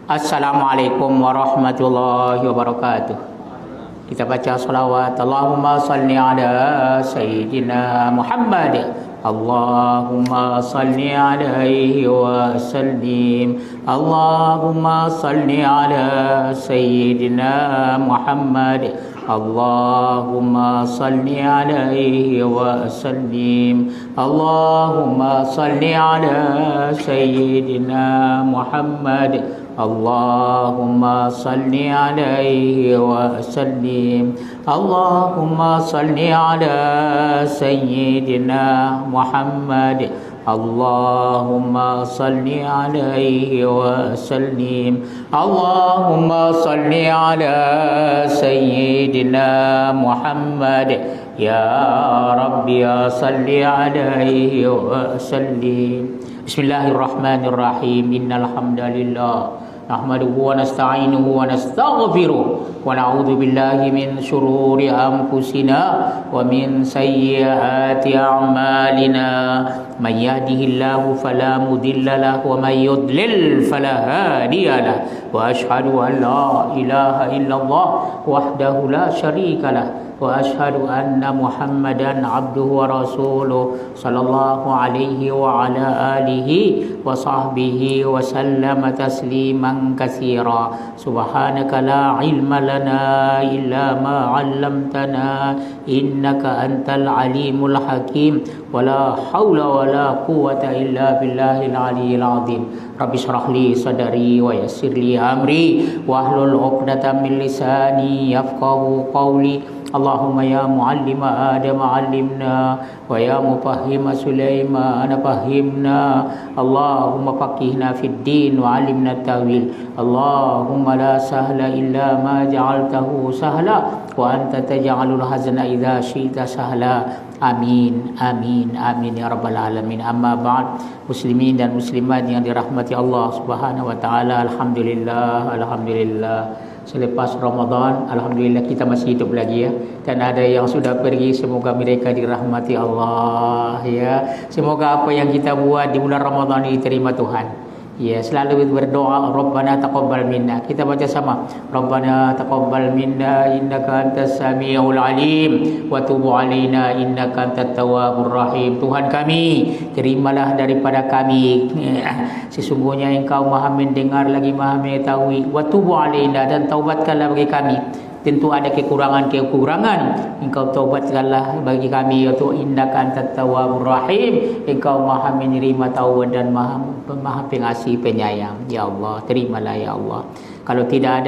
Assalamualaikum warahmatullahi wabarakatuh. Kita baca salawat. Allahumma salli ala Sayyidina Muhammad. Allahumma salli alaihi wa sallim. Allahumma salli ala Sayyidina Muhammad. Allahumma salli alaihi wa sallim. Allahumma salli ala Sayyidina Muhammad. Allahumma salli alaihi wa sallim. Allahumma salli ala Sayyidina Muhammad. Allahumma salli alaihi wa sallim. Allahumma salli ala Sayyidina Muhammad. Ya Rabbi ya salli alaihi wa sallim. Bismillahirrahmanirrahim. Innal hamdalillah nahmaduhu wa nasta'inuhu wa nastaghfiruh wa na'udzu billahi min shururi anfusina wa min sayyiati a'malina. May yahdihillahu fala mudilla lahu wa may yudlil fala hadiya lahu. Wa asyhadu an la ilaha illallah wahdahu la syarika lahu wa asyhadu anna Muhammadan abduhu wa rasuluh sallallahu alaihi wa ala alihi wa sahbihi wa sallama tasliman katsira. Subhanaka la ilma lana illa ma 'allamtana innaka antal alimul hakim. Wala haula wala quwwata illa billahil aliyyil azim. Rabbi shrah li sadri wa yassir li amri wahlul 'uqdatam min lisani yafqahu qawli. Allahumma ya muallima Adam allimna wa ya mufahhima Sulaiman fahhimna. Allahumma faqihna fid din wa 'allimna at-tawil. Allahumma la sahla illa ma ja'altahu sahla wa anta taj'alul hazna idza syi'ta sahla. Amin, amin, amin ya rabbal alamin. Amma ba'd, muslimin dan muslimat yang dirahmati Allah Subhanahu wa taala. Alhamdulillah, alhamdulillah. Selepas Ramadan, alhamdulillah kita masih hidup lagi ya. Dan ada yang sudah pergi, semoga mereka dirahmati Allah ya. Semoga apa yang kita buat di bulan Ramadan ini diterima Tuhan. Ya, selalu berdoa Rabbana taqabbal minna. Kita baca sama. Rabbana taqabbal minna innaka antas samiul alim wa tub alaina innaka antat tawwabur rahim. Tuhan kami, terimalah daripada kami. Sesungguhnya Engkau Maha mendengar lagi Maha mengetahui. Wa tub alaina, dan taubatkanlah bagi kami. Tentu ada kekurangan. Engkau taubatkanlah bagi kami, yaitu innaka antat tawwabur rahim. Engkau Maha menerima taubat dan Maha pengasih penyayang. Ya Allah, terimalah ya Allah. Kalau tidak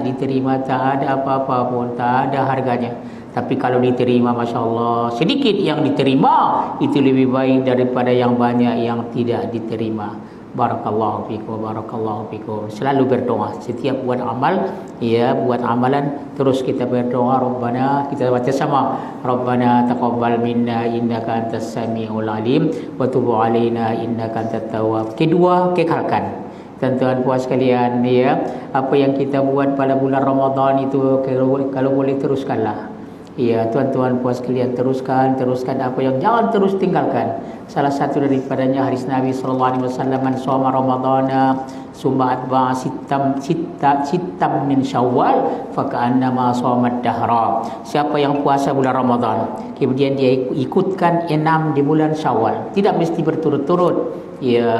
diterima, tak ada apa-apa pun, tak ada harganya. Tapi kalau diterima, Masya Allah, sedikit yang diterima itu lebih baik daripada yang banyak yang tidak diterima. Barakallahu fikum, barakallahu fikum. Selalu berdoa setiap buat amal, ya, buat amalan terus kita berdoa. Rabbana, kita baca sama, Rabbana taqabbal minna innaka antas samiul alim wa tub alaina innaka antat tawwab. Kedua, kekalkan. Tuan-tuan puas sekalian, ya, apa yang kita buat pada bulan Ramadan itu kalau boleh teruskanlah. Ya, tuan-tuan puas sekalian, teruskan apa yang jangan terus tinggalkan. Salah satu daripadanya hadis Nabi sallallahu alaihi wasallam, man shoma ramadhana summa atba'a sittam min syawal fa ka'annama shoma ad-dahra. Siapa yang puasa bulan Ramadan kemudian dia ikutkan 6 di bulan Syawal, tidak mesti berturut-turut. Ya,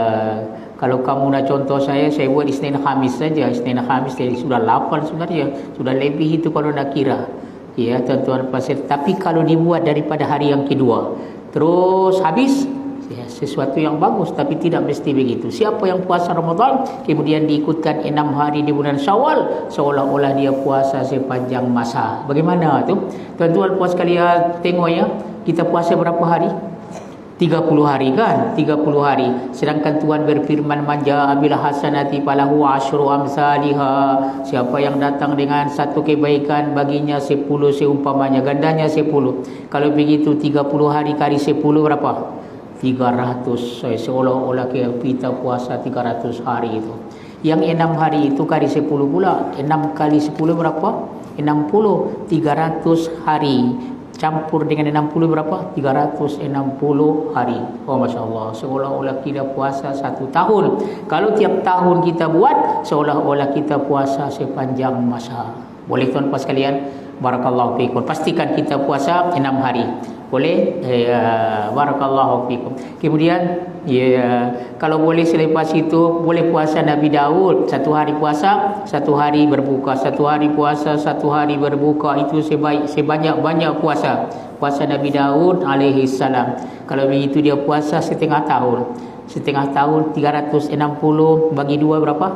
kalau kamu nak contoh saya buat Isnin Khamis saja. Isnin Khamis jadi sudah 8 sebenarnya, sudah lebih itu kalau nak kira. Ya, tuan-tuan pasir. Tapi kalau dibuat daripada hari yang kedua terus habis, ya, sesuatu yang bagus, tapi tidak mesti begitu. Siapa yang puasa Ramadan kemudian diikutkan 6 hari di bulan Syawal, seolah-olah dia puasa sepanjang masa. Bagaimana tu? Tuan-tuan puas sekalian, tengok ya, kita puasa berapa hari? 30 hari kan? 30 hari. Sedangkan Tuhan berfirman, manja abil hasanati falahu asyru amsalihha. Siapa yang datang dengan satu kebaikan baginya 10 seumpamanya, gandanya 10. Kalau begitu 30 hari kali 10 berapa? 300. Seolah-olah kita puasa 300 hari itu. Yang 6 hari itu kali 10 pula. 6 kali 10 berapa? 60. 300 hari. campur dengan 60 berapa? 360 hari. Oh Masya Allah, seolah-olah kita puasa 1 tahun. Kalau tiap tahun kita buat, seolah-olah kita puasa sepanjang masa. Boleh tuan-tuan sekalian? Barakallahu fikum. Pastikan kita puasa 6 hari. Boleh? Barakallahu fikum. Kemudian kalau boleh selepas itu boleh puasa Nabi Daud, 1 hari puasa, 1 hari berbuka, 1 hari puasa, 1 hari berbuka. Itu sebanyak-banyak puasa. Puasa Nabi Daud alaihi salam. Kalau begitu dia puasa setengah tahun. Setengah tahun 360 bagi 2 berapa?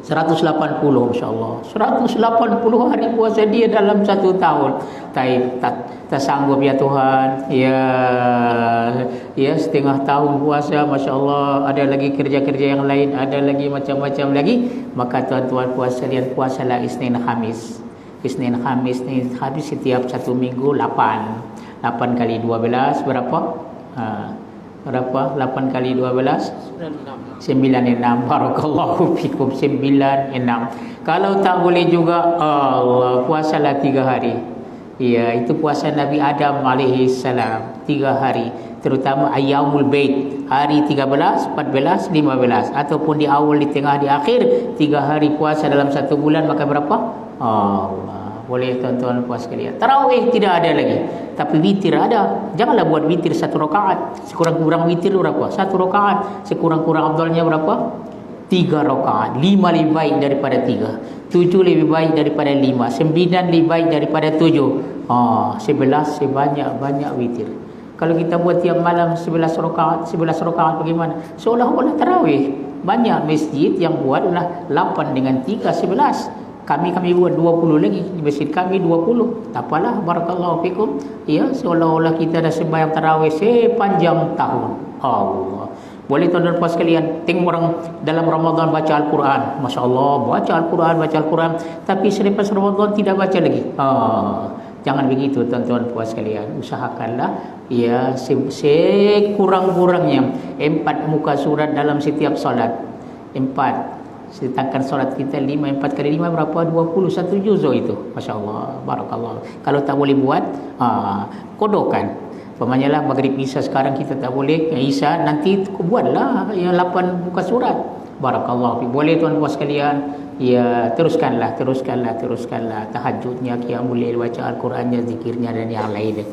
180, masya-Allah. 180 hari puasa dia dalam 1 tahun. Tak sanggup ya Tuhan. Ya setengah tahun puasa, masya-Allah. Ada lagi kerja-kerja yang lain, ada lagi macam-macam lagi. Maka tuan-tuan puasa dia puasalah Isnin Khamis. Isnin Khamis setiap 1 minggu 8 kali 12 berapa? Berapa? 8 kali 12? 96. Barakallahu fikum. 96. Kalau tak boleh juga, Allah, puasalah 3 hari. Ya, itu puasa Nabi Adam alaihi salam, 3 hari. Terutama Ayyamul Bait, hari 13, 14, 15, ataupun di awal, di tengah, di akhir. 3 hari puasa dalam 1 bulan, maka berapa? Allah. Boleh tuan-tuan puas sekalian. Tarawih tidak ada lagi, tapi witir ada. Janganlah buat witir 1 rakaat. Sekurang-kurang witir berapa? 1 rakaat. Sekurang-kurang afdalnya berapa? 3 rakaat. 5 lebih baik daripada 3. 7 lebih baik daripada 5. 9 lebih baik daripada 7. 11 sebanyak-banyak witir. Kalau kita buat tiap malam 11 rakaat bagaimana? Seolah-olah tarawih. Banyak masjid yang buatlah 8 dengan 3 11. Kami buat 20 lagi. Di masjid kami 20. Tak apalah, barakallahu fikum. Ya, seolah-olah kita dah sembahyang tarawih sepanjang tahun. Allah. Boleh tuan-tuan puas sekalian, tengok orang dalam Ramadan baca Al-Quran. Masya Allah, baca Al-Quran. Tapi selepas Ramadan tidak baca lagi. Jangan begitu tuan-tuan puas sekalian. Usahakanlah ya sekurang-kurangnya 4 muka surat dalam setiap solat. 4. Sedangkan solat kita 4 kali 5 berapa? 21 juzuk itu. Masya Allah, barakallah. Kalau tak boleh buat, kodokan. Pemanya lah maghrib Isya sekarang kita tak boleh, Isya nanti buatlah yang 8 muka surat. Barakallah. Boleh tuan puas sekalian. Ya, teruskanlah. Tahajudnya, qiyamul lail, baca Al-Qurannya, zikirnya dan yang lain.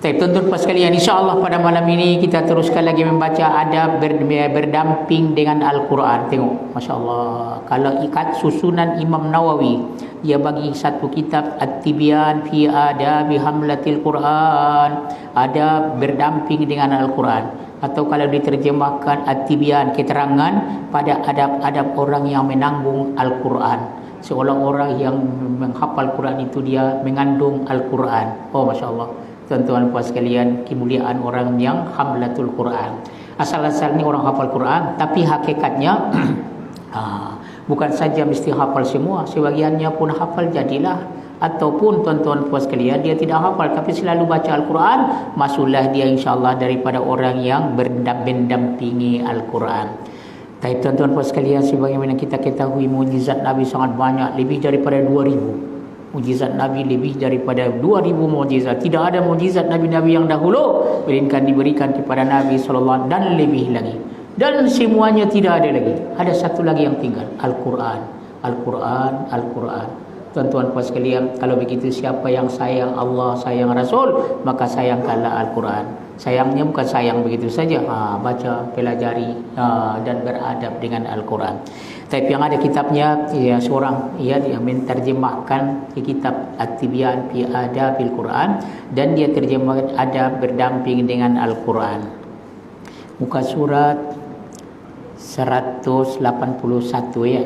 Baik, tuan-tuan puas sekalian, insya-Allah pada malam ini kita teruskan lagi membaca adab berdamping dengan Al-Quran. Tengok, masya-Allah. Kalau ikat susunan Imam Nawawi, dia bagi satu kitab At-Tibyan fi Adabi Hamlatil Quran, adab berdamping dengan Al-Quran. Atau kalau diterjemahkan At-Tibyan, keterangan pada adab-adab orang yang menanggung Al-Quran. Seolah orang yang menghafal Quran itu dia mengandung Al-Quran. Oh, masya-Allah. Tuan-tuan puas sekalian, kemuliaan orang yang hamlatul Quran. Asal-asalnya orang hafal Quran, tapi hakikatnya bukan saja mesti hafal semua, sebagiannya pun hafal jadilah. Ataupun tuan-tuan puas sekalian, dia tidak hafal tapi selalu baca Al-Quran, masuklah dia insya-Allah daripada orang yang berdampingi Al-Quran. Tapi tuan-tuan puas sekalian, sebagaimana kita ketahui mukjizat Nabi sangat banyak, lebih daripada 2000. Mukjizat Nabi lebih daripada 2000 mukjizat. Tidak ada mukjizat Nabi-Nabi yang dahulu melainkan diberikan kepada Nabi SAW dan lebih lagi. Dan semuanya tidak ada lagi. Ada satu lagi yang tinggal, Al-Quran. Tuan-tuan puas sekalian, kalau begitu siapa yang sayang Allah, sayang Rasul, maka sayangkanlah Al-Quran. Sayangnya bukan sayang begitu saja, baca, pelajari dan beradab dengan Al-Quran. Tapi yang ada kitabnya, seorang dia menterjemahkan kitab At-Tibyan fi Adabil Quran, dan dia terjemahkan adab berdamping dengan Al-Quran. Muka surat 181 ya.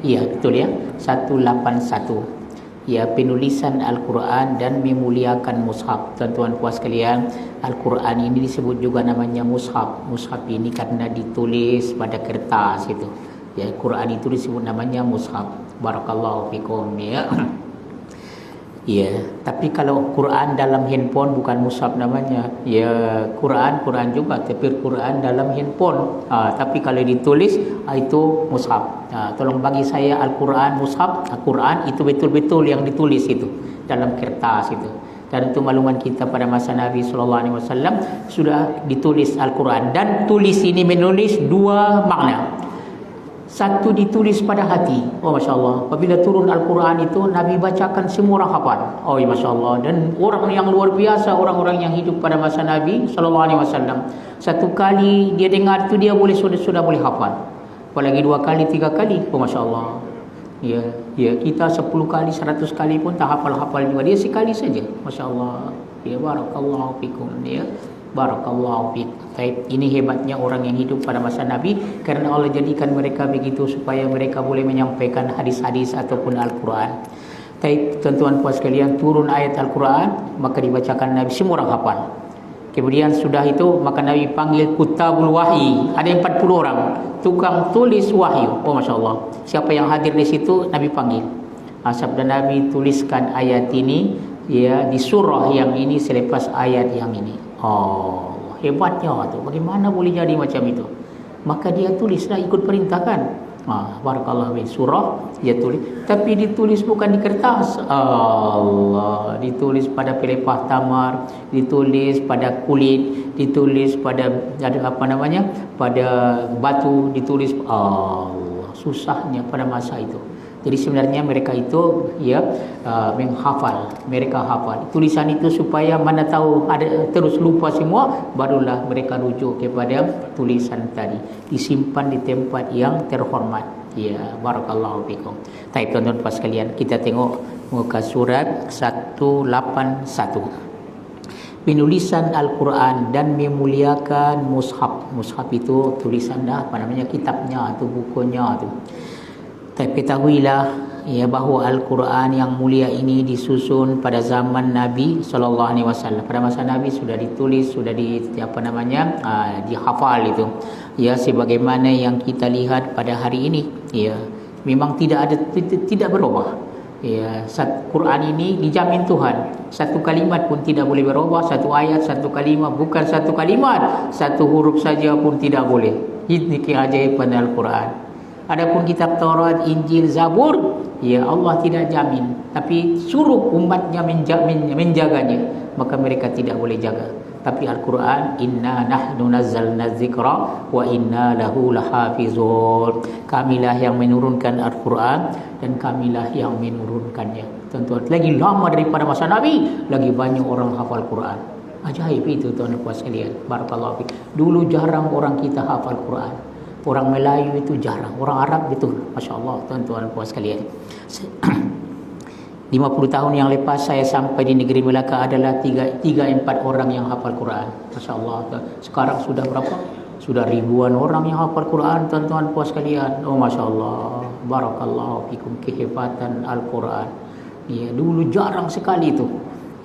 Iya betul ya. 181. Ya, penulisan Al-Quran dan memuliakan mushaf. Tuan-tuan puas sekalian, Al-Quran ini disebut juga namanya mushaf. Mushaf ini karena ditulis pada kertas itu. Ya, Quran itu disebut namanya mushaf. Barakallahu fikum ya. Ya, tapi kalau Quran dalam handphone bukan mushaf namanya. Ya, Quran juga, tapi Quran dalam handphone. Tapi kalau ditulis itu mushaf. Tolong bagi saya Al-Quran mushaf. Al-Quran itu betul-betul yang ditulis itu. dalam kertas itu. Dan itu makluman kita pada masa Nabi SAW sudah ditulis Al-Quran. Dan tulis ini menulis dua makna. Satu ditulis pada hati. Oh Masya Allah. Apabila turun Al-Quran itu Nabi bacakan semua orang hafal. Oh ya Masya Allah. Dan orang yang luar biasa, orang-orang yang hidup pada masa Nabi SAW, satu kali dia dengar itu dia sudah boleh hafal. Apalagi 2 kali, 3 kali. Oh Masya Allah. Ya, kita 10 kali, 100 kali pun tak hafal-hafal juga. Dia sekali saja. Masya Allah. Ya, barakallahu fikum. Ya, barakallahu fikum. Baik, ini hebatnya orang yang hidup pada masa Nabi, kerana Allah jadikan mereka begitu supaya mereka boleh menyampaikan hadis-hadis ataupun Al-Quran. Baik, tuan-tuan puan sekalian, turun ayat Al-Quran, maka dibacakan Nabi, semua orang hafal. Kemudian sudah itu maka Nabi panggil kutabul wahyi. Ada 40 orang tukang tulis wahyu. Oh Masya Allah. Siapa yang hadir di situ Nabi panggil. Sabda Nabi, tuliskan ayat ini ya di surah yang ini selepas ayat yang ini. Oh, hebatnya tu. Bagaimana boleh jadi macam itu? Maka dia tulislah ikut perintah kan. Barakallahu fiik. Surah dia tulis, tapi ditulis bukan di kertas. Allah, ditulis pada pelepah tamar, ditulis pada kulit, ditulis pada pada batu, ditulis. Allah, susahnya pada masa itu. Jadi sebenarnya mereka itu menghafal, mereka hafal tulisan itu supaya mana tahu ada terus lupa semua, barulah mereka rujuk kepada tulisan tadi, disimpan di tempat yang terhormat. Ya, barakallahu fikum. Baik tuan-tuan puan sekalian, kita tengok muka surat 181. Penulisan Al-Quran dan memuliakan mushaf. Mushaf itu tulisan kitabnya atau bukunya tu. Tapi ketahuilah ya bahawa Al-Quran yang mulia ini disusun pada zaman Nabi SAW. Pada masa Nabi sudah ditulis, sudah dihafal itu. Ya, sebagaimana yang kita lihat pada hari ini. Ya, memang tidak berubah. Ya, Quran ini dijamin Tuhan. Satu kalimat pun tidak boleh berubah. Satu ayat, satu kalimat, bukan satu kalimat, satu huruf saja pun tidak boleh. Ini keajaiban Al-Quran. Adapun kitab Taurat, Injil, Zabur, ya Allah tidak jamin, tapi suruh umatnya menjaganya, maka mereka tidak boleh jaga. Tapi Al-Quran, inna nahnu nazzalna dzikra wa inna lahu lahafizun. Kamilah yang menurunkan Al-Quran dan kamilah yang menurunkannya. Tuan-tuan, lagi lama daripada masa Nabi, lagi banyak orang hafal Quran. Ajaib itu tuan-tuan sekalian. Barakallahu fiik. Dulu jarang orang kita hafal Quran. Orang Melayu itu jarang, orang Arab betul. Masya Allah tuan-tuan puan sekalian. 50 tahun yang lepas saya sampai di negeri Melaka adalah 3-4 orang yang hafal Quran. Masya Allah. Sekarang sudah berapa? Sudah ribuan orang yang hafal Quran tuan-tuan puan sekalian. Oh Masya Allah. Barakallahu fikum, kehebatan Al-Quran. Ya, dulu jarang sekali itu.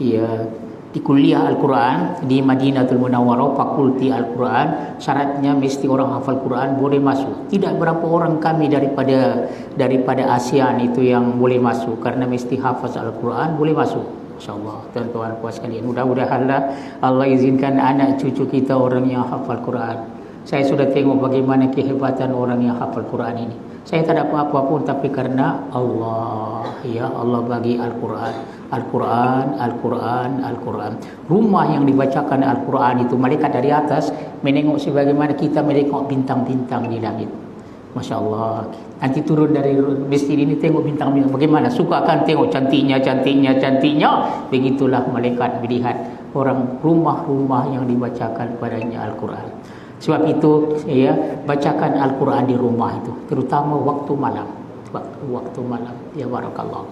Ya, di kuliah Al-Quran di Madinatul Munawwarah, fakulti Al-Quran, syaratnya mesti orang hafal Quran boleh masuk. Tidak berapa orang kami daripada ASEAN itu yang boleh masuk, karena mesti hafaz Al-Quran boleh masuk. InsyaAllah tuan-tuan puan sekalian, mudah-mudahanlah Allah izinkan anak cucu kita orang yang hafal Quran. Saya sudah tengok bagaimana kehebatan orang yang hafal Quran ini. Saya tak ada apa-apa pun, tapi karena Allah, ya Allah bagi Al-Quran. Al-Quran, Al-Quran, Al-Quran. Rumah yang dibacakan Al-Quran itu, malaikat dari atas menengok sebagaimana kita menengok bintang-bintang di langit. Masya Allah. Nanti turun dari masjid ini tengok bintang-bintang. Bagaimana? Suka kan tengok cantiknya. Begitulah malaikat melihat orang rumah-rumah yang dibacakan padanya Al-Quran. Sebab itu ya, bacakan Al-Quran di rumah itu, terutama waktu malam. Waktu malam. Ya barakallah.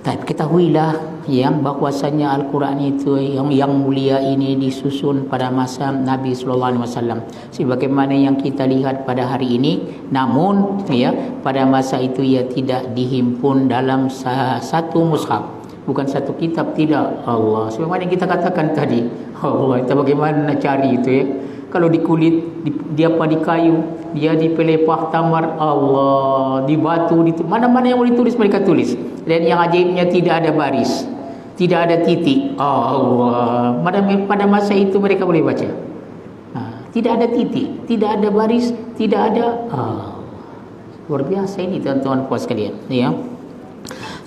Dan ketahuilah yang bahwasanya Al-Quran itu yang mulia ini disusun pada masa Nabi SAW, sebagaimana yang kita lihat pada hari ini. Namun ya, pada masa itu ia tidak dihimpun dalam satu mushaf, bukan satu kitab, tidak. Allah, sebagaimana yang kita katakan tadi, Allah, kita bagaimana nak cari itu ya. Kalau di kulit, di kayu, dia di pelepah tamar, Allah, di batu, mana-mana yang boleh tulis mereka tulis. Dan yang ajaibnya tidak ada baris, tidak ada titik. Allah, pada masa itu mereka boleh baca. Tidak ada titik, tidak ada baris, tidak ada. Luar biasa ini tuan-tuan puan sekalian. Ya.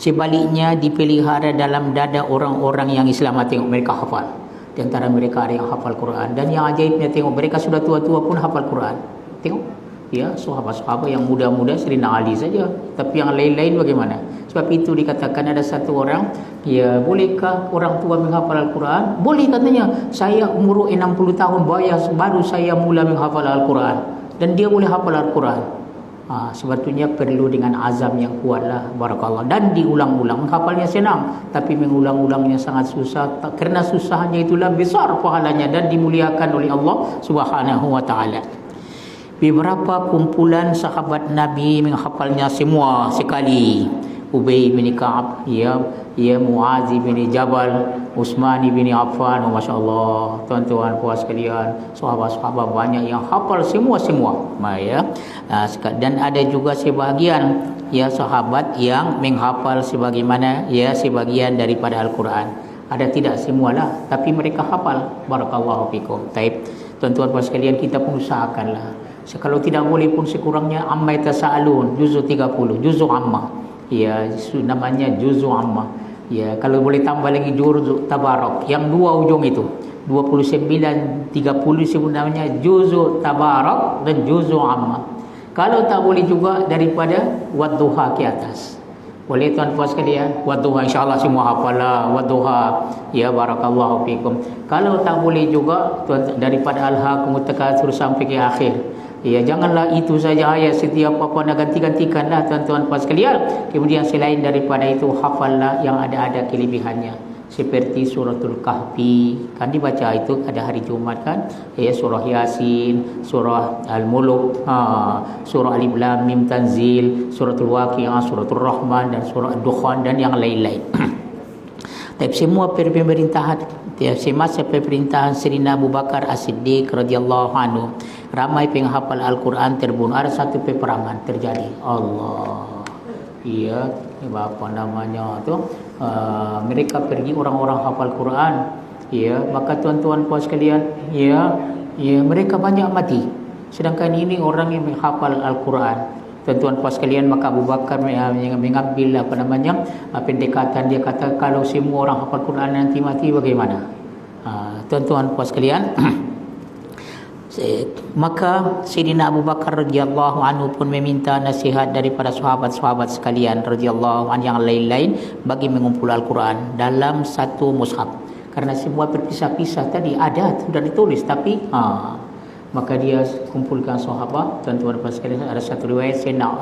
Sebaliknya dipelihara dalam dada orang-orang yang Islam. Tengok mereka hafal. Di antara mereka ada yang hafal Quran. Dan yang ajaibnya tengok mereka sudah tua-tua pun hafal Quran. Tengok. Ya, sahabat-sahabat yang muda-muda Sayyidina Ali saja. Tapi yang lain-lain bagaimana? Sebab itu dikatakan ada satu orang, ya, bolehkah orang tua menghafal Al-Quran? Boleh katanya. Saya umur 60 tahun baru saya mula menghafal Al-Quran. Dan dia boleh hafal Al-Quran. Sebetulnya perlu dengan azam yang kuatlah, barakallah, dan diulang-ulang. Menghafalnya senang, tapi mengulang-ulangnya sangat susah. Kerana susahnya itulah besar pahalanya dan dimuliakan oleh Allah Subhanahu wa taala. Beberapa kumpulan sahabat Nabi menghafalnya semua sekali. Ubay bin Ka'ab, ya Muaz bin Jabal, Utsman bin Affan, masya-Allah, tuan-tuan puas sekalian, sahabat-sahabat banyak yang hafal semua, ya. Dan ada juga sebahagian ya sahabat yang menghafal sebagaimana ya sebagian daripada Al-Quran. Ada tidak semualah, tapi mereka hafal. Barakallahu fikum. Taib. Tuan-tuan puas sekalian, kita pun usahakanlah. Kalau tidak boleh pun sekurangnya Amma Yatasaalun juzuk 30, juzuk Amma. Ya, namanya juzuk Amma. Ya, kalau boleh tambah lagi juzuk Tabarak. Yang dua ujung itu 29 30 sebenarnya juzuk Tabarak dan juzuk Amma. Kalau tak boleh juga daripada Wadduha ke atas. Boleh tuan puas sekalian? Wadduha insya-Allah semua hafalah Wadduha. Ya, barakallahu fikum. Kalau tak boleh juga tuan daripada Al-Haakumut Takatsur sampai ke akhir. Ya, janganlah itu saja ayat, setiap apa nak ganti-gantikanlah tuan-tuan puan sekalian. Kemudian selain daripada itu hafallah yang ada kelebihannya. Seperti suratul Kahfi, kan dibaca itu ada hari Jumaat kan? Ya, surah Yasin, surah Al-Mulk, surah Alif Lam Mim Tanzil, suratul Waqiah, suratul Rahman dan surah Ad-Dukhan dan yang lain-lain. Tapi semua pemerintahan semasa pemerintahan Sayyidina Abu Bakar As-Siddiq radhiyallahu anhu, ramai penghafal Al-Quran terbunuh. Ada satu peperangan terjadi. Allah. Iya, apa namanya tu? Mereka pergi orang-orang hafal Quran. Ya, maka tuan-tuan puan sekalian, ya, mereka banyak mati. Sedangkan ini orang yang menghafal Al-Quran. Tuan-tuan puan sekalian, maka Abu Bakar mengambil pendekatan. Dia kata kalau semua orang hafal Quran nanti mati bagaimana? Tuan-tuan puan sekalian, maka Sayyidina Abu Bakar radhiyallahu anhu pun meminta nasihat daripada sahabat-sahabat sekalian radhiyallahu anhu yang lain-lain bagi mengumpul Al-Quran dalam satu mushaf. Karena semua berpisah-pisah tadi ada sudah ditulis, tapi maka dia kumpulkan sahabat. Tuan-tuan dan sekalian, ada satu riwayat saya nak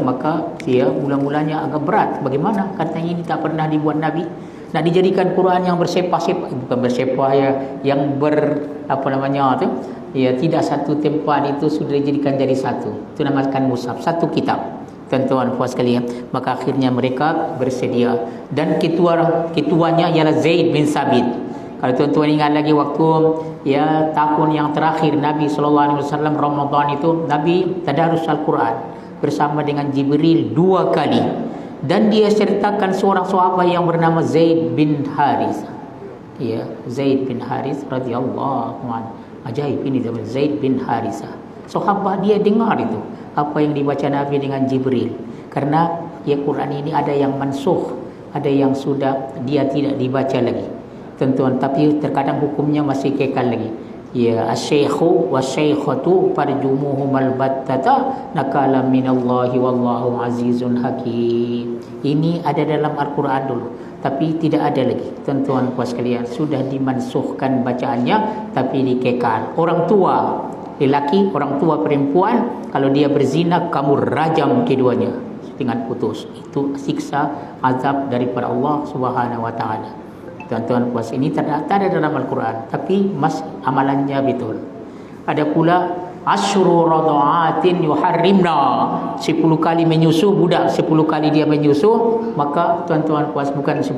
maka dia mula-mulanya agak berat. Bagaimana? Katanya ini tak pernah dibuat Nabi. Nak dijadikan Quran yang bersepah-sepah, bukan bersepah ya, yang tidak satu tempat itu sudah dijadikan jadi satu. Itu namakan mushaf, satu kitab. Tuan-tuan puas sekalian, maka akhirnya mereka bersedia dan ketuanya ialah Zaid bin Sabit. Kalau tuan-tuan ingat lagi waktu tahun yang terakhir Nabi sallallahu alaihi wasallam Ramadan itu, Nabi tadarus Al-Quran bersama dengan Jibril 2 kali. Dan dia sertakan seorang sahabat yang bernama Zaid bin Haris. Ya, Zaid bin Haris radhiyallahu anhu. Ajaib ini zaman Zaid bin Harisah. Sahabat dia dengar itu apa yang dibaca Nabi dengan Jibril. Karena Quran ini ada yang mansukh, ada yang sudah dia tidak dibaca lagi. Tuan-tuan, tapi terkadang hukumnya masih kekal lagi. Ya, asy-syaikhu wasy-syaikhatu farjumuhumal battata nakala minallahi wallahu azizun hakim. Ini ada dalam Al-Quran dulu, tapi tidak ada lagi. Tuan-tuan puas sekalian, sudah dimansuhkan bacaannya tapi dikekal. Orang tua lelaki, orang tua perempuan, kalau dia berzina kamu rajam keduanya dengan putus. Itu siksa azab daripada Allah Subhanahu wa taala. Tuan-tuan puas, ini tak ada dalam Al-Quran, tapi amalannya betul. Ada pula asyru radha'atin yuharrimna, 10 kali menyusu budak, 10 kali dia menyusu, maka tuan-tuan puas bukan 10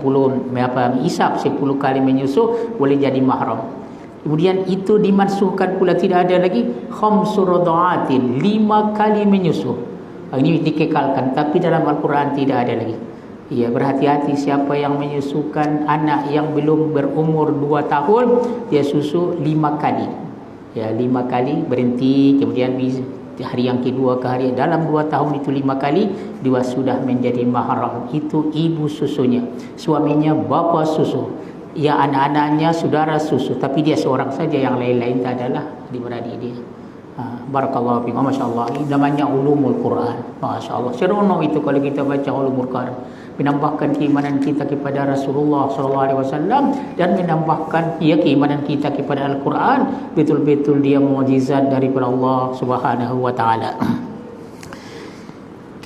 isap, 10 kali menyusu boleh jadi mahram. Kemudian itu dimansuhkan pula, tidak ada lagi khamsu radha'atin, 5 kali menyusu. Ini dikekalkan, tapi dalam Al-Quran tidak ada lagi. Ya, berhati-hati siapa yang menyusukan anak yang belum berumur 2 tahun, dia susu 5 kali. Ya, 5 kali berhenti, kemudian hari yang kedua ke hari dalam 2 tahun itu 5 kali dia sudah menjadi mahram. Itu ibu susunya, suaminya bapa susu, ya anak-anaknya saudara susu, tapi dia seorang saja, yang lain-lain tak adalah adik-beradik dia. Barakallahu fiikum. Masya-Allah, ini namanya ulumul Quran. Masya-Allah, seronok itu kalau kita baca ulumul Quran, menambahkan keimanan kita kepada Rasulullah sallallahu alaihi wasallam dan menambahkan keimanan kita kepada Al-Quran. Betul-betul dia mukjizat daripada Allah Subhanahu wa taala.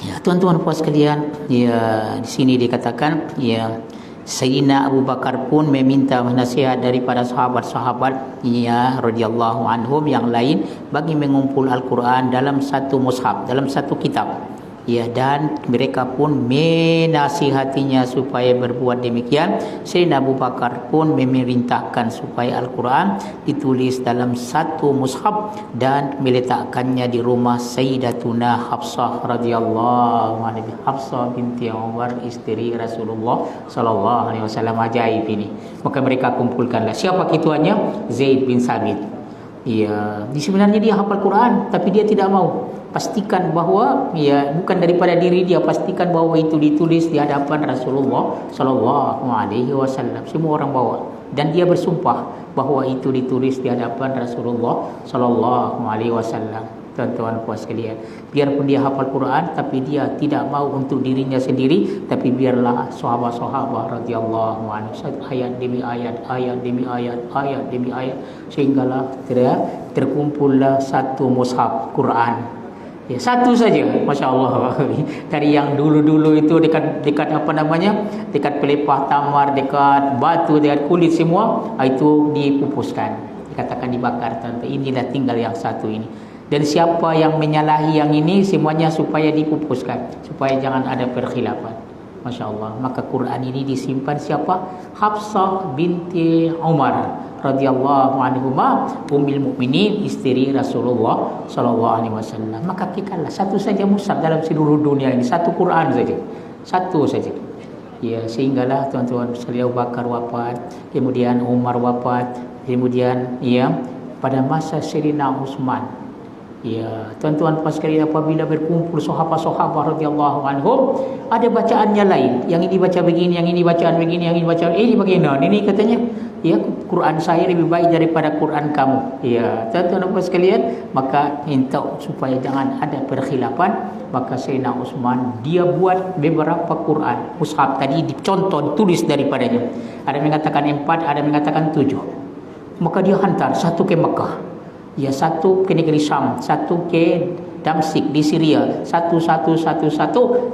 Ya, tuan-tuan puas sekalian, ya di sini dikatakan ya Sayyidina Abu Bakar pun meminta nasihat daripada sahabat-sahabat ya radhiyallahu anhum yang lain bagi mengumpul Al-Quran dalam satu mushaf, dalam satu kitab. Ya, dan mereka pun menasihatinya supaya berbuat demikian. Sayyidina Abu Bakar pun memerintahkan supaya Al-Quran ditulis dalam satu mushaf dan meletakkannya di rumah Sayyidatuna Hafsah radhiyallahu anha. Hafsah binti Umar, isteri Rasulullah sallallahu alaihi wasallam. Ajaib ini. Maka mereka kumpulkanlah. Siapa ketuanya? Zaid bin Sabit. Ya, sebenarnya dia hafal Quran tapi dia tidak mau. Pastikan bahawa ya bukan daripada diri dia, pastikan bahawa itu ditulis di hadapan Rasulullah sallallahu alaihi wasallam. Semua orang bawa dan dia bersumpah bahawa itu ditulis di hadapan Rasulullah sallallahu alaihi wasallam. Tuan-tuan puas sekalian, biarpun dia hafal Quran tapi dia tidak mau untuk dirinya sendiri, tapi biarlah sahabat-sahabat radhiyallahu anhu, ayat demi ayat, ayat demi ayat, ayat demi ayat, sehinggalah terkumpullah satu mushaf Quran. Ya, satu saja, masya-Allah. Dari yang dulu-dulu itu dekat apa namanya? Dekat pelepah tamar, dekat batu, dekat kulit semua, itu dipupuskan. Dikatakan dibakar. Inilah tinggal yang satu ini. Dan siapa yang menyalahi yang ini, semuanya supaya dipupuskan, supaya jangan ada perkhilafan. Masya-Allah. Maka Quran ini disimpan siapa? Hafsah binti Umar radhiyallahu anhuma, ummul mukminin, isteri Rasulullah sallallahu alaihi wasallam. Maka kikalah satu saja mushaf dalam seluruh dunia ini, satu Quran saja. Satu saja. Ya, sehinggalah tuan-tuan sekalian, Abu Bakar wafat, kemudian Umar wafat, kemudian ya pada masa Sayyidina Utsman. Ya, tuan-tuan pas sekalian, apabila berkumpul sahabat-sahabat radhiyallahu anhum, ada bacaannya lain. Yang ini baca begini, yang ini bacaan begini, yang ini bacaan ini bagaimana? Ini katanya, ya Quran saya lebih baik daripada Quran kamu. Ya, tuan-tuan pas sekalian, maka minta supaya jangan ada perkhilafan. Maka Sayyidina Utsman dia buat beberapa Quran mushaf tadi, dicontoh, tulis daripadanya. Ada yang mengatakan 4, ada yang mengatakan 7. Maka dia hantar satu ke Mekah. Ya, satu ke negeri Syam, satu ke Damsyik di Syria, satu,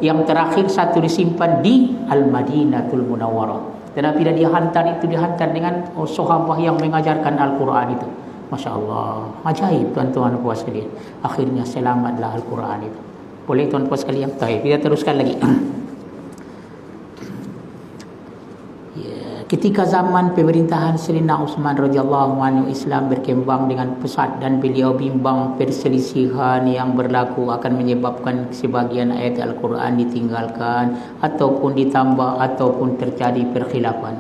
yang terakhir satu disimpan di Al-Madinatul Munawwarah. Dan apabila dia hantar itu, dihantar dengan sahabat yang mengajarkan Al-Quran itu. Masya Allah, ajaib tuan-tuan puas sekalian. Akhirnya selamatlah Al-Quran itu. Boleh tuan puas sekalian? Baik, kita teruskan lagi. Ketika zaman pemerintahan Sayyidina Utsman radhiyallahu anhu, Islam berkembang dengan pesat dan beliau bimbang perselisihan yang berlaku akan menyebabkan sebagian ayat Al-Quran ditinggalkan ataupun ditambah ataupun terjadi perkhilafan.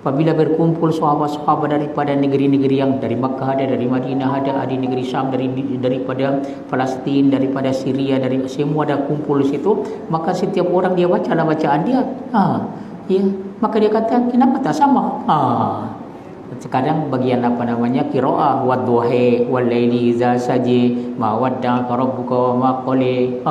Apabila berkumpul sahabat-sahabat daripada negeri-negeri yang dari Makkah ada, dari Madinah ada, di negeri Syam, daripada Palestin, daripada Syria, dari semua ada kumpul di situ, maka setiap orang dia bacalah bacaan dia. Ya, maka dia kata kenapa tak sama? Sekarang bagian apa namanya qiraah wadduha wal laili idza saji ma wadda'aka rabbuka wa ma qali.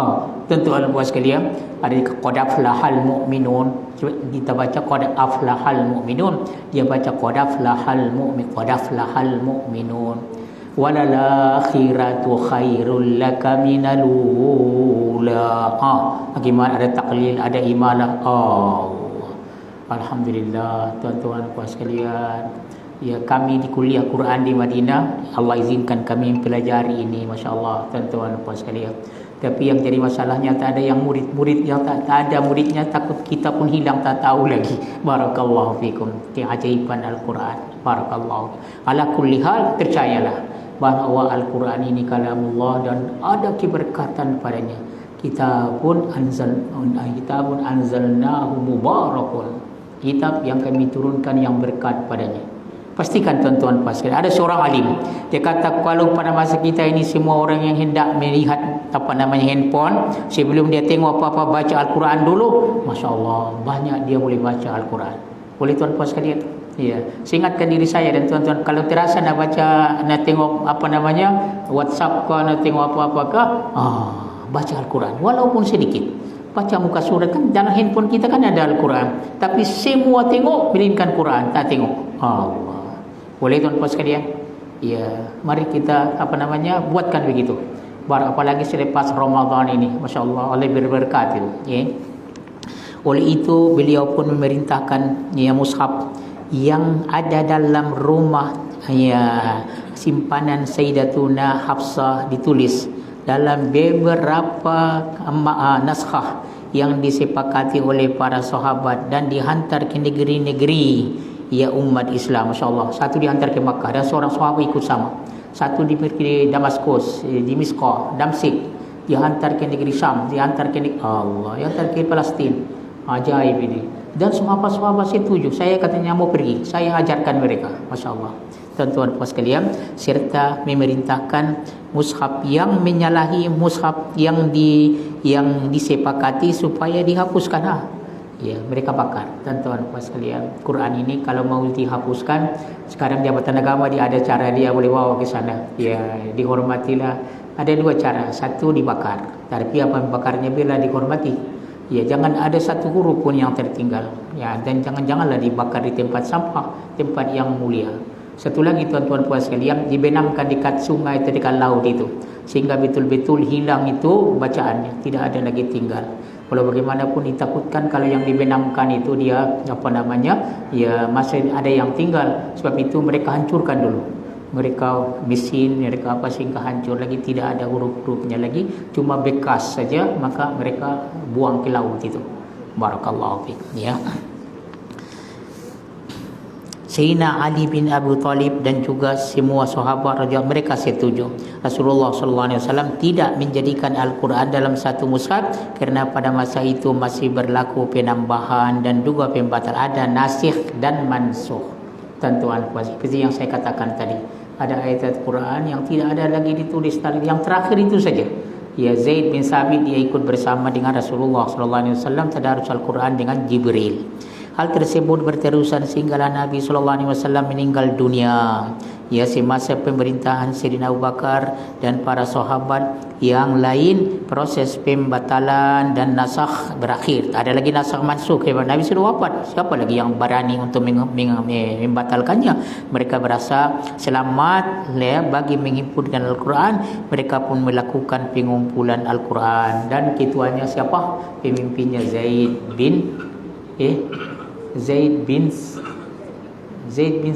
Tentu al-buat sekalian, ada qad aflahal mu'minun. Kita baca qad aflahal mu'minun, dia baca qad aflahal mu'minun. Walal akhiratu khairul laka minal ula. Bagaimana ada taklil, ada imalah. Alhamdulillah tuan-tuan puas sekalian. Ya, kami di kuliah Quran di Madinah, Allah izinkan kami mempelajari ini, masya-Allah tuan-tuan puas sekalian. Tapi yang jadi masalahnya tak ada yang murid yang tak ada muridnya, takut kita pun hilang tak tahu lagi. Barakallahu fikum. Keajaiban Al-Quran. Barakallahu. Ala kulli hal, percayalah bahawa Al-Quran ini kalamullah dan ada keberkatan padanya. Kitabun anzalnahu mubarakun. Kitab yang kami turunkan yang berkat padanya. Pastikan tuan-tuan puan sekalian. Ada seorang alim, dia kata kalau pada masa kita ini semua orang yang hendak melihat handphone, sebelum dia tengok apa-apa baca Al-Quran dulu, Masya Allah banyak dia boleh baca Al-Quran. Boleh tuan-tuan sekalian? Ya, saya ingatkan diri saya dan tuan-tuan, kalau terasa nak baca, nak tengok WhatsApp ke, nak tengok apa-apa ke, baca Al-Quran walaupun sedikit. Baca muka surat, kan dalam handphone kita kan ada Al-Quran, tapi semua tengok melainkan Quran tak tengok. Allah. Boleh tuan-tuan sekalian? Ya, mari kita buatkan begitu. Apalagi selepas Ramadan ini, Masya Allah, oleh berberkat itu. Ya. Oleh itu beliau pun memerintahkan mushaf yang ada dalam rumah simpanan Sayyidatuna Hafsah ditulis dalam beberapa naskah yang disepakati oleh para sahabat dan dihantar ke negeri-negeri umat Islam. Masya Allah, satu dihantar ke Makkah dan seorang sahabat ikut sama, satu di Damaskus, di Misqah, Damsyik, dihantar ke negeri Syam, dihantar ke Palestin. Ajaib ini. Dan sahabat-sahabat setuju. Saya katanya mau pergi, saya ajarkan mereka. Masya Allah, tuan-tuan puan sekalian, serta memerintahkan mushaf yang menyalahi mushaf yang disepakati supaya dihapuskan. Ya, mereka bakar. Tuan-tuan puan sekalian, Quran ini kalau mau dihapuskan, sekarang Jabatan Agama dia ada cara, dia boleh bawa ke sana. Ya, dihormatilah. Ada dua cara. Satu dibakar. Tapi apa bakarnya bila dihormati. Ya, jangan ada satu huruf pun yang tertinggal. Ya, dan janganlah dibakar di tempat sampah, tempat yang mulia. Satu lagi tuan-tuan puan sekalian, dibenamkan dekat sungai atau dekat laut itu, sehingga betul-betul hilang itu bacaannya, tidak ada lagi tinggal. Kalau bagaimanapun ditakutkan kalau yang dibenamkan itu dia masih ada yang tinggal. Sebab itu mereka hancurkan dulu. Mereka mesin, mereka sehingga hancur lagi, tidak ada huruf-hurufnya lagi, cuma bekas saja, maka mereka buang ke laut itu. Barakallahu fiik. Ya. Sayyidina Ali bin Abi Thalib dan juga semua sahabat radhiyallahu mereka setuju Rasulullah sallallahu alaihi wasallam tidak menjadikan Al-Quran dalam satu mushaf kerana pada masa itu masih berlaku penambahan dan juga pembatal, ada nasikh dan mansukh. Tuan-tuan puan, seperti yang saya katakan tadi, ada ayat Quran yang tidak ada lagi ditulis, yang terakhir itu saja. Ya, Zaid bin Sabit dia ikut bersama dengan Rasulullah sallallahu alaihi wasallam tadarus Al-Quran dengan Jibril. Hal tersebut berterusan sehinggalah Nabi SAW meninggal dunia. Ya, semasa pemerintahan Sayyidina Abu Bakar dan para sahabat yang lain, proses pembatalan dan nasakh berakhir. Tak ada lagi nasakh mansukh. Nabi sudah wafat, siapa lagi yang berani untuk membatalkannya? Mereka berasa selamat bagi menghimpunkan Al-Quran. Mereka pun melakukan pengumpulan Al-Quran. Dan ketuanya siapa? Pemimpinnya Zaid bin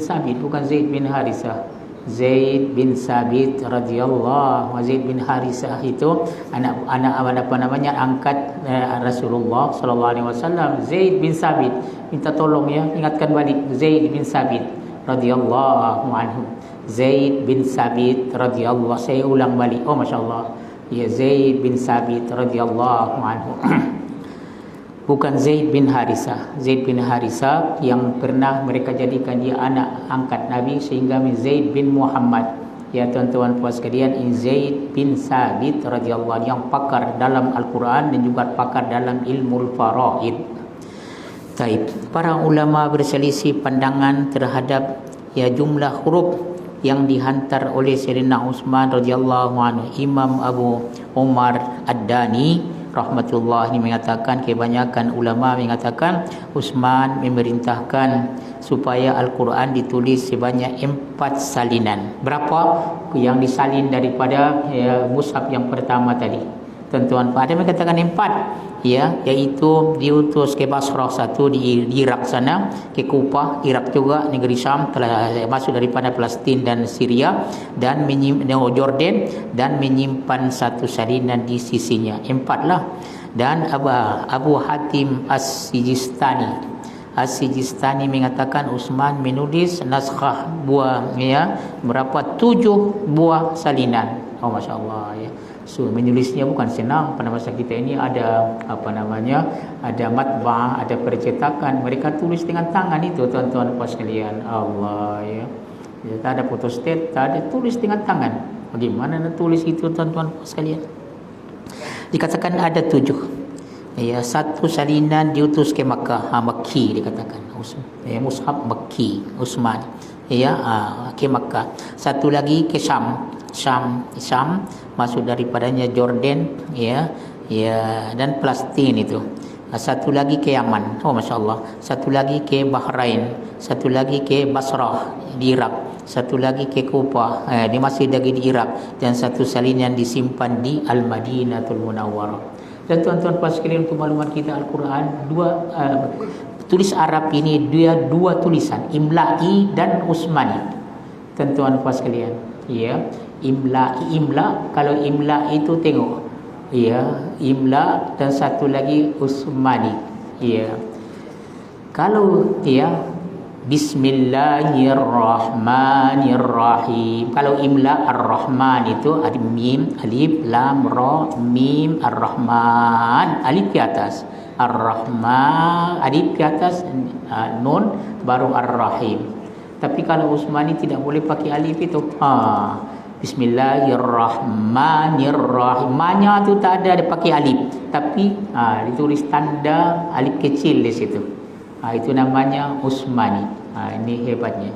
Sabit, bukan Zaid bin Harisah. Zaid bin Sabit radhiyallahu, Zaid bin Harisah itu anak angkat Rasulullah sallallahu alaihi wasallam. Zaid bin Sabit, minta tolong ya, ingatkan balik Zaid bin Sabit radhiyallahu anhu. Zaid bin Sabit radhiyallahu, saya ulang balik. Oh masya-Allah. Ya, Zaid bin Sabit radhiyallahu anhu. Bukan Zaid bin Harisah. Zaid bin Harisah yang pernah mereka jadikan dia anak angkat Nabi, sehingga Zaid bin Muhammad. Ya tuan-tuan puan sekalian, Zaid bin Sabit radhiyallahu anhu yang pakar dalam Al-Quran dan juga pakar dalam ilmu faraid. Taib. Para ulama berselisih pandangan terhadap jumlah huruf yang dihantar oleh Sayyidina Utsman radhiyallahu anhu. Imam Abu Umar Ad-Dani rahmatullah ini mengatakan, kebanyakan ulama mengatakan Utsman memerintahkan supaya Al-Quran ditulis sebanyak 4 salinan. Berapa yang disalin daripada mushaf yang pertama tadi? Tuan-tuan, ada yang mengatakan 4, iaitu diutus ke Basrah, satu di Iraq sana, ke Kufah, Iraq juga, negeri Syam, telah masuk daripada Palestin dan Syria, dan Jordan, dan menyimpan 1 salinan di sisinya. 4 lah. Dan Abu Hatim As-Sijistani As-Sijistani mengatakan Uthman menulis naskah buah ya berapa 7 buah salinan. Oh masya-Allah ya. So menulisnya bukan senang. Pada masa kita ini ada ada matbah, ada percetakan, mereka tulis dengan tangan itu tuan-tuan puan sekalian. Allah ya. Tak ada fotostat, tak ada, tulis dengan tangan. Bagaimana nak tulis itu tuan-tuan puan sekalian? Dikatakan ada 7. Ya, satu salinan diutus ke Makkah, Makki dikatakan. Ya, Mushaf Makki, Uthman. Ya, ke Makkah. Satu lagi ke Syam masuk daripadanya Jordan ya dan Palestin itu. Satu lagi ke Yaman. Oh masya-Allah. Satu lagi ke Bahrain, satu lagi ke Basrah di Iraq, satu lagi ke Kufa, dia masih lagi di Iraq, dan satu salinan disimpan di Al-Madinatul Munawwarah. Dan tuan-tuan puan sekalian, untuk maklumat kita, Al-Quran tulis Arab ini dia 2 tulisan, Imla'i dan Uthmani. Tuan-tuan puan sekalian, ya. Imla, kalau imla itu tengok ya, imla, dan satu lagi Uthmani ya. Kalau ya Bismillahirrahmanirrahim, kalau imla ar-Rahman itu ada mim, alif, lam, ra, mim, ar-Rahman, alif di atas, ar-Rahman alif di atas, nun, baru ar-Rahim. Tapi kalau Uthmani tidak boleh pakai alif itu. Bismillahirrahmanirrahim. Manya tu tak ada, dia pakai alif. Tapi ditulis tanda alif kecil di situ. Itu namanya Uthmani. Ini hebatnya.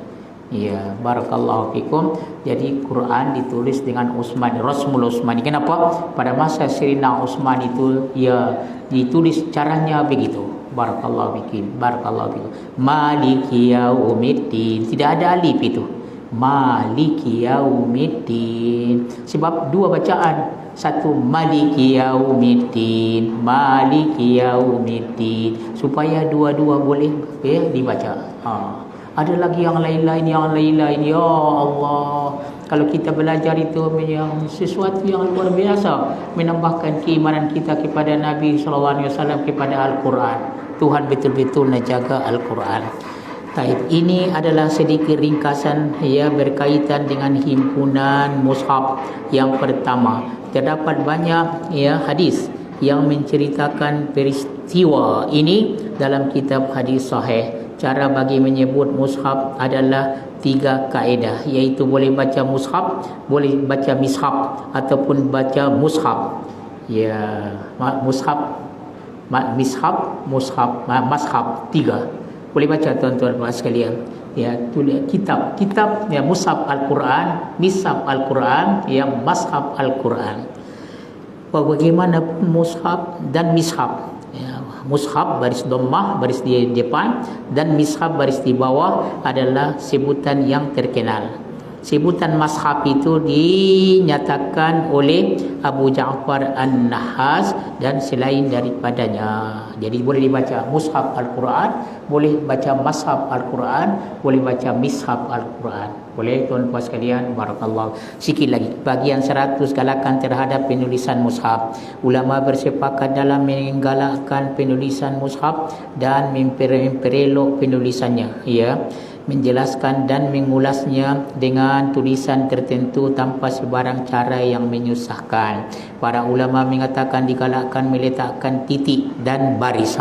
Ya, barakallahu fikum. Jadi Quran ditulis dengan Uthmani, Rasmul Uthmani. Kenapa? Pada masa Sirina Uthman itu ya ditulis caranya begitu. Barakallahu fikum. Barakallahu fikum. Maliki yaumiddin. Tidak ada alif itu. Maliki yaumiddin. Sebab 2 bacaan. Satu Maliki yaumiddin, Maliki yaumiddin, supaya dua-dua boleh dibaca. Ada lagi yang lain-lain ya Allah. Kalau kita belajar itu yang sesuatu yang luar biasa, menambahkan keimanan kita kepada Nabi SAW, kepada Al-Quran. Tuhan betul-betul nak jaga Al-Quran. Taib, ini adalah sedikit ringkasan ya berkaitan dengan himpunan mushaf yang pertama. Terdapat banyak ya hadis yang menceritakan peristiwa ini dalam kitab hadis sahih. Cara bagi menyebut mushaf adalah 3 kaedah, iaitu boleh baca mushaf, boleh baca mishaf, ataupun baca mushaf. Ya, mushaf, mishaf, mushaf, mashaf, 3. Boleh baca tuan-tuan sekalian. Ya, tulis kitab ya, mushaf Al-Quran, mishaf Al-Quran, ya, mashaf Al-Quran. Bagaimana mushaf dan mishaf? Ya, mushaf baris dhammah, baris di depan, dan mishaf baris di bawah adalah sebutan yang terkenal. Sebutan mashaf itu dinyatakan oleh Abu Ja'far An-Nahas dan selain daripadanya. Jadi boleh dibaca mushaf Al-Quran, boleh baca mashaf Al-Quran, boleh baca mishaf Al-Quran. Boleh tuan-tuan sekalian, barakallahu. Sikit lagi, bagian 100 galakan terhadap penulisan mushaf. Ulama bersepakat dalam menggalakkan penulisan mushaf dan memperelok penulisannya, ya, menjelaskan dan mengulasnya dengan tulisan tertentu tanpa sebarang cara yang menyusahkan. Para ulama mengatakan digalakkan meletakkan titik dan baris.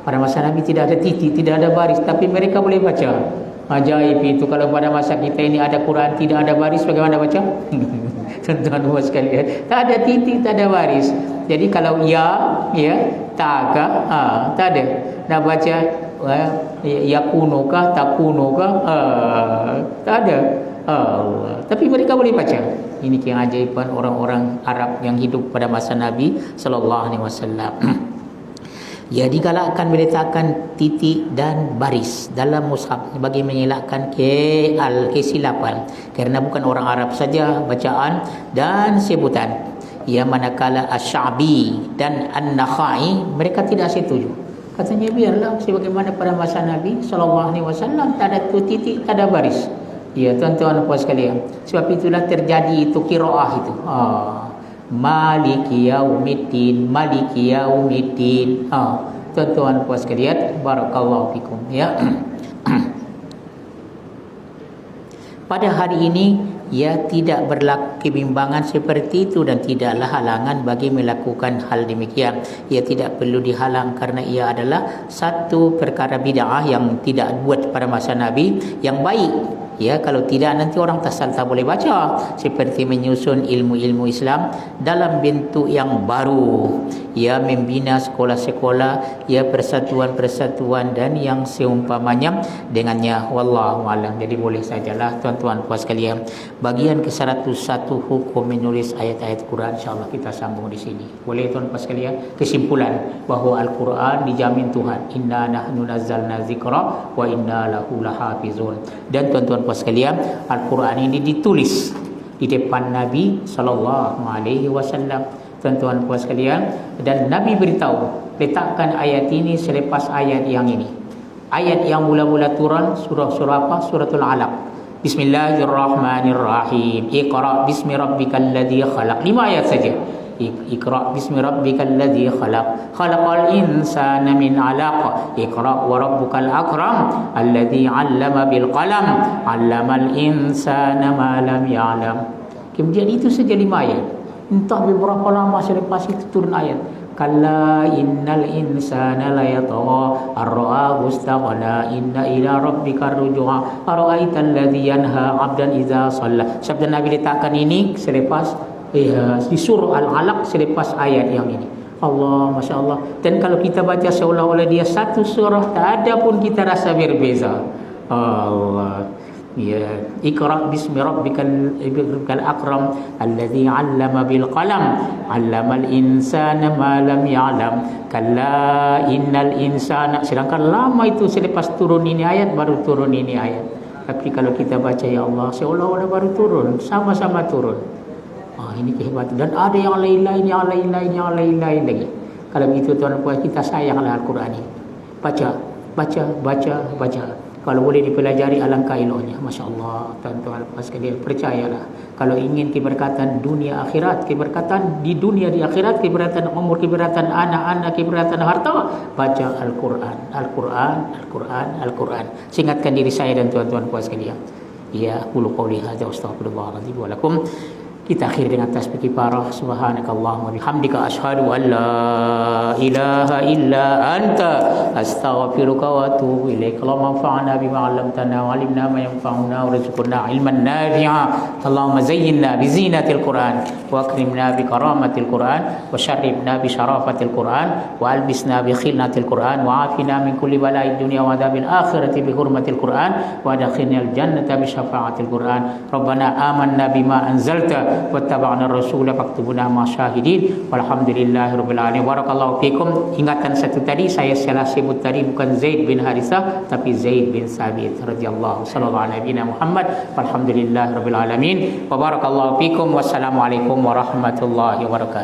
Pada masa Nabi tidak ada titik, tidak ada baris, tapi mereka boleh baca. Ajaib itu. Kalau pada masa kita ini ada Quran tidak ada baris, bagaimana baca? Tuan-tuan sekalian, tak ada titik, tak ada baris. Jadi kalau ya, tak ada. Nak baca yakuno kah, takuno kah, tak ada. Tapi mereka boleh baca. Ini keajaiban orang-orang Arab yang hidup pada masa Nabi sallallahu alaihi wasallam. Ya, digalakkan meletakkan titik dan baris dalam mushaf bagi mengelakkan kesilapan, kerana bukan orang Arab saja bacaan dan sebutan. Ya, manakala Asy-Sya'bi dan An-Nakhai mereka tidak setuju. Katanya biarlah sebagaimana pada masa Nabi sallallahu alaihi wasallam, tak ada titik, tak ada baris. Ya, tuan-tuan puan sekalian, sebab itulah terjadi itu qiraah itu. Maliki yaumiddin, maliki yaumiddin. tuan-tuan puan sekalian, barakallahu fikum ya. Pada hari ini ia tidak berlaku kebimbangan seperti itu dan tidaklah halangan bagi melakukan hal demikian. Ia tidak perlu dihalang kerana ia adalah satu perkara bid'ah yang tidak buat pada masa Nabi yang baik. Ya, kalau tidak nanti orang tak boleh baca, seperti menyusun ilmu-ilmu Islam dalam bentuk yang baru. Ya, membina sekolah-sekolah, ya, persatuan-persatuan dan yang seumpamanya dengannya. Wallahu a'lam. Jadi boleh sajalah tuan-tuan puan sekalian. Bagian ke-101 hukum menulis ayat-ayat Quran, insya-Allah kita sambung di sini. Boleh tuan-tuan sekalian? Kesimpulan bahawa Al-Quran dijamin Tuhan. Inna nahnu nazzalna dzikra wa inna lahu lahafizun. Dan tuan-tuan puan sekalian, Al-Quran ini ditulis di depan Nabi SAW. Tuan-tuan puan sekalian, dan Nabi beritahu, letakkan ayat ini selepas ayat yang ini. Ayat yang mula-mula turun surah apa? Suratul Alaq. Bismillahirrahmanirrahim. Iqra bismi rabbikal ladzi khalaq. 5 ayat saja. Iqra bismi rabbikal ladzi khalaq. Khalaqal insana min 'alaq. Iqra wa rabbukal akram alladzi 'allama bil qalam 'allamal insana ma lam ya'lam. Kemudian itu saja 5 ayat. Entah beberapa lama selepas itu turun ayat. Kalla innal insana la yatagha ar-ra'ahu istaghna inna ila rabbika ar-ruj'a ara'aital ladzi yanha 'abdan idza shalla. Sabda Nabi letakkan ini selepas di surah Al-Alaq, selepas ayat yang ini. Allah, Masya Allah. Dan kalau kita baca seolah-olah dia satu surah, tak ada pun kita rasa berbeza. Allah. Ya, Iqra bismi rabbikal akram alladzi 'allama bil qalam 'allamal insana ma lam ya'lam kalla innal insana. Sedangkan lama itu selepas turun ini ayat baru turun ini ayat. Tapi kalau kita baca ya Allah seolah-olah baru turun, sama-sama turun. Ini kehebatan. Dan ada yang lain-lain lagi. Kalau begitu tuan-tuan kita sayanglah Al-Quran ini. Baca. Kalau boleh dipelajari alangkah eloknya. Masya Allah, tuan-tuan sekalian, percayalah. Kalau ingin keberkatan dunia akhirat, keberkatan di dunia di akhirat, keberkatan umur, keberkatan anak-anak, keberkatan harta, baca Al-Quran. Singkatkan diri saya dan tuan-tuan puan sekalian. Ya, qulu qouli hadza astaghfirullahaladzim wa lakum. Kita akhiri dengan tasbih kifarah. Subhanakallahumma bihamdika asyhadu an la ilaha illa anta astaghfiruka wa atubu ilaik. Allahumma anfa'na bima 'allamtana wa 'allimna ma yanfa'una wa rizqna ilman nafi'a. Allahumma zayyinna bi zinatil Qur'an wa akrimna bi karamatil Qur'an wa syarribna bi syarafatil Qur'an wa albisna bi khilnatil Qur'an wa afina min kulli bala'id dunya wa adzabil akhirati bi hurmatil Qur'an wa adkhilnal jannata bi syafa'atil Qur'an. Rabbana amanna bima anzalta wattaba'na rasula faktubuna masyahidin walhamdulillahirabbil alamin. Barakallahu fikum. Ingatan satu tadi saya salah sebut tadi, bukan Zaid bin Harithah tapi Zaid bin Sabit radhiyallahu sallallahu alaihi Muhammad. Walhamdulillahirabbil alamin. Wa barakallahu fikum. Wassalamualaikum warahmatullahi wabarakatuh.